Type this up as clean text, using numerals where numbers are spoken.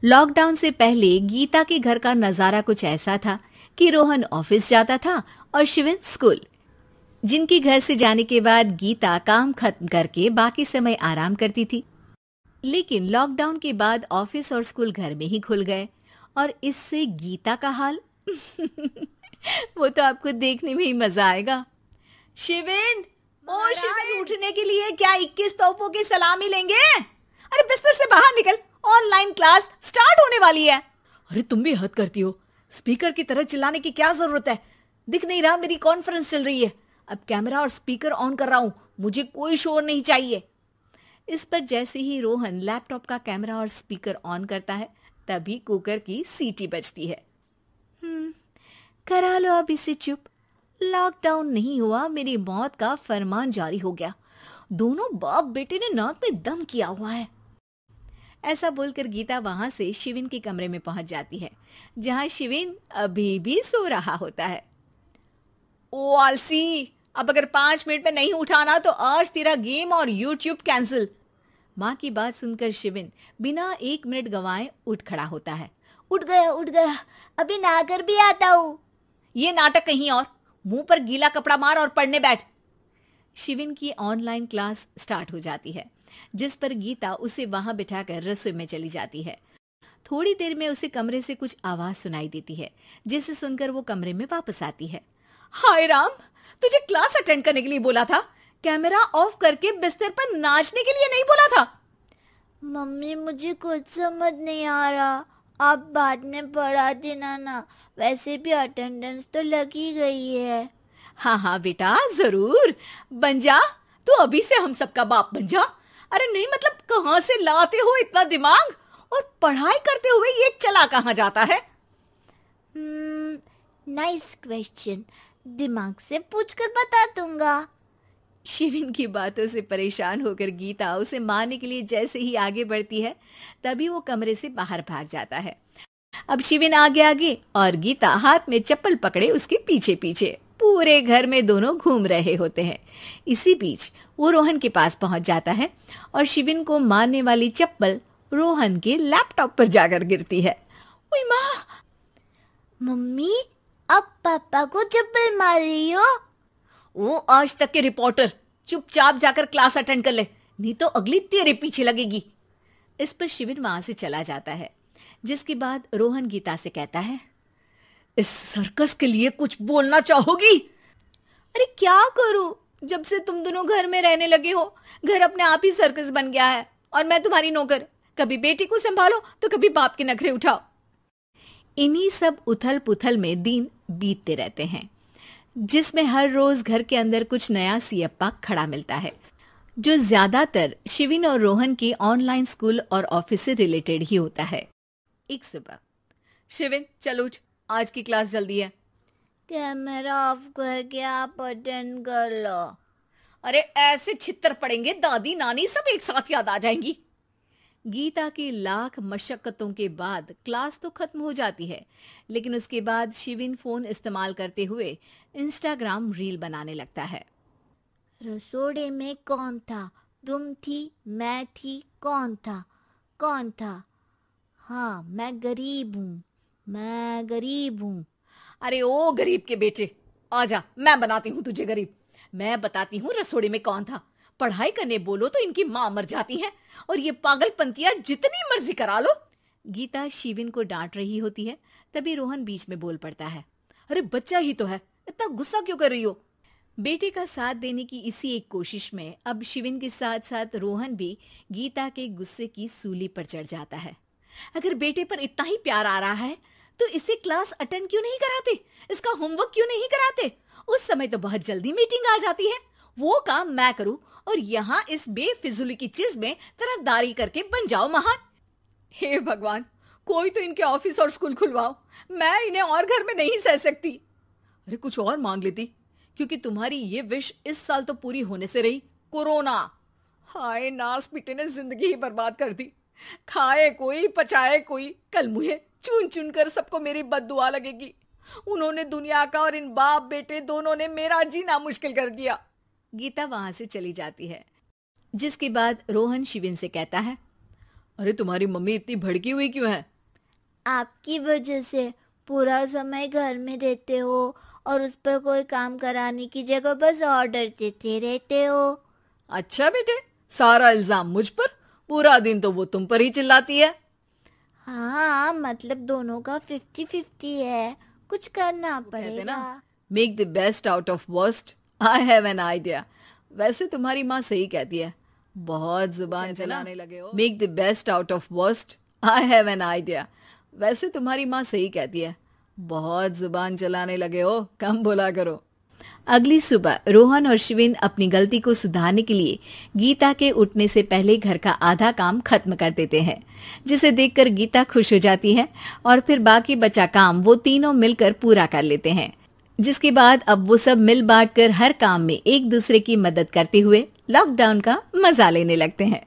Lockdown से पहले गीता के घर का नजारा कुछ ऐसा था कि रोहन ऑफिस जाता था और शिविन स्कूल। जिनके घर से जाने के बाद गीता काम खत्म करके बाकी समय आराम करती थी। लेकिन लॉकडाउन के बाद ऑफिस और स्कूल घर में ही खुल गए और इससे गीता का हाल वो तो आपको देखने में ही मजा आएगा। शिविन, ओ शिविन, उठने के लिए क्या 21 तोपों की सलामी लेंगे? अरे बिस्तर से बाहर निकल, ऑनलाइन क्लास स्टार्ट होने वाली है। अरे तुम भी हद करती हो, स्पीकर की तरह चिल्लाने की क्या जरूरत है? दिख नहीं रहा मेरी कॉन्फ्रेंस चल रही है। अब कैमरा और स्पीकर ऑन कर रहा हूं, मुझे कोई शोर नहीं चाहिए। इस पर जैसे ही रोहन लैपटॉप का कैमरा और स्पीकर ऑन करता है तभी कुकर की सीटी बजती है। करा लो अब इसे चुप। लॉकडाउन नहीं हुआ, मेरी मौत का फरमान जारी हो गया। दोनों बाप बेटे ने नाक में दम किया हुआ है। ऐसा बोलकर गीता वहां से शिविन के कमरे में पहुंच जाती है, जहां शिविन अभी भी सो रहा होता है। ओ आलसी, अब अगर 5 मिनट में नहीं उठाना तो आज तेरा गेम और यूट्यूब कैंसिल। माँ की बात सुनकर शिविन बिना 1 मिनट गंवाए उठ खड़ा होता है। उठ गया, अभी नहाकर भी आता हूँ। ये नाटक कहीं और, मुंह पर गीला कपड़ा मार और पढ़ने बैठ। शिविन की ऑनलाइन क्लास स्टार्ट हो जाती है, जिस पर गीता उसे वहां बिठाकर रसोई में चली जाती है। थोड़ी देर में उसे कमरे से कुछ आवाज सुनाई देती है, जिसे सुनकर वो कमरे में वापस आती है। हाय राम, तुझे क्लास अटेंड करने के लिए बोला था, कैमरा ऑफ करके बिस्तर पर नाचने के लिए नहीं बोला था। मम्मी मुझे कुछ समझ नहीं आ रहा, आप बाद में पढ़ा देना ना, वैसे भी अटेंडेंस तो लगी गई है। हाँ बेटा, जरूर बन जा, तू अभी से हम सबका बाप बन जा। अरे नहीं मतलब कहाँ से लाते हो इतना दिमाग, और पढ़ाई करते हुए ये चला कहाँ जाता है? नाइस क्वेश्चन, दिमाग से पूछकर बता दूंगा। शिविन की बातों से परेशान होकर गीता उसे मारने के लिए जैसे ही आगे बढ़ती है तभी वो कमरे से बाहर भाग जाता है। अब शिविन आगे और गीता हाथ में चप्पल पकड़े उसके पीछे पीछे पूरे घर में दोनों घूम रहे होते हैं। इसी बीच वो रोहन के पास पहुंच जाता है और शिविन को मारने वाली चप्पल रोहन के लैपटॉप पर जाकर गिरती है। ओए माँ! मम्मी, अब पापा को चप्पल मार रही हो? वो आज तक के रिपोर्टर, चुपचाप जाकर क्लास अटेंड कर ले, नहीं तो अगली तेरे पीछे लगेगी। इस पर शिविन वहां से चला जाता है, जिसके बाद रोहन गीता से कहता है, इस सर्कस के लिए कुछ बोलना चाहोगी? अरे क्या करूं, जब से तुम दोनों घर में रहने लगे हो, घर अपने आप ही सर्कस बन गया है और मैं तुम्हारी नौकर। कभी बेटी को संभालो तो कभी बाप के नखरे उठाओ। इन्हीं सब उथल पुथल में दिन बीतते रहते हैं, जिसमें हर रोज घर के अंदर कुछ नया सियप्पा खड़ा मिलता है, जो ज्यादातर शिविन और रोहन के ऑनलाइन स्कूल और ऑफिस से रिलेटेड ही होता है। एक सुबह, शिविन चल उठ, आज की क्लास जल्दी है। कैमरा ऑफ करके आप अटेंड कर लो। अरे ऐसे छित्तर पड़ेंगे, दादी नानी सब एक साथ याद आ जाएंगी। गीता की लाख मशक्कतों के बाद क्लास तो खत्म हो जाती है, लेकिन उसके बाद शिविन फोन इस्तेमाल करते हुए इंस्टाग्राम रील बनाने लगता है। रसोड़े में कौन था? तुम थी, मैं थी, कौन था? कौन था? हाँ, मैं गरीब हूँ। अरे ओ गरीब के बेटे, आजा, मैं बनाती हूँ तुझे गरीब। मैं बताती हूँ रसोड़े में कौन था। पढ़ाई करने बोलो तो इनकी माँ मर जाती है, और ये पागलपंतियां जितनी मर्जी करा लो। गीता शिविन को डांट रही होती है, तभी रोहन बीच में बोल पड़ता है। अरे बच्चा ही तो है, इतना गुस्सा क्यों कर रही हो? बेटे का साथ देने की इसी एक कोशिश में अब शिविन के साथ साथ रोहन भी गीता के गुस्से की सूली पर चढ़ जाता है। अगर बेटे पर इतना ही प्यार आ रहा है तो इसे क्लास अटेंड क्यों नहीं कराते, इसका होमवर्क क्यों नहीं कराते? उस समय तो बहुत जल्दी मीटिंग आ जाती है, वो काम मैं करूं और यहाँ इस बेफिजुली की चीज में तरफदारी करके बन जाओ महान। हे भगवान, कोई तो इनके ऑफिस और स्कूल खुलवाओ, मैं इन्हें और घर में नहीं सह सकती। अरे कुछ और मांग लेती, क्योंकि तुम्हारी ये विश इस साल तो पूरी होने से रही, कोरोना। हाय नास बेटे ने जिंदगी ही बर्बाद कर दी। खाए कोई पचाए कोई, कल मुझे चुन चुन कर सबको मेरी बद्दुआ लगेगी। उन्होंने दुनिया का और इन बाप बेटे दोनों ने मेरा जीना मुश्किल कर दिया। गीता वहां से चली जाती है, जिसके बाद रोहन शिविन से कहता है, अरे तुम्हारी मम्मी इतनी भड़की हुई क्यों है? आपकी वजह से पूरा समय घर में रहते हो और उस पर कोई काम कराने की जगह बस ऑर्डर देते रहते हो। अच्छा बेटे, सारा इल्जाम मुझ पर, पूरा दिन तो वो तुम पर ही चिल्लाती है। हाँ, मतलब दोनों का 50-50 है, कुछ करना पड़ेगा। Make the best out of worst, I have an idea. वैसे तुम्हारी माँ सही कहती है, बहुत जुबान चलाने लगे हो। Make the best out of worst, I have an idea. वैसे तुम्हारी माँ सही कहती है, बहुत जुबान चलाने लगे हो, कम बोला करो। अगली सुबह रोहन और शिविन अपनी गलती को सुधारने के लिए गीता के उठने से पहले घर का आधा काम खत्म कर देते हैं, जिसे देखकर गीता खुश हो जाती है और फिर बाकी बचा काम वो तीनों मिलकर पूरा कर लेते हैं। जिसके बाद अब वो सब मिल बांट कर हर काम में एक दूसरे की मदद करते हुए लॉकडाउन का मजा लेने लगते हैं।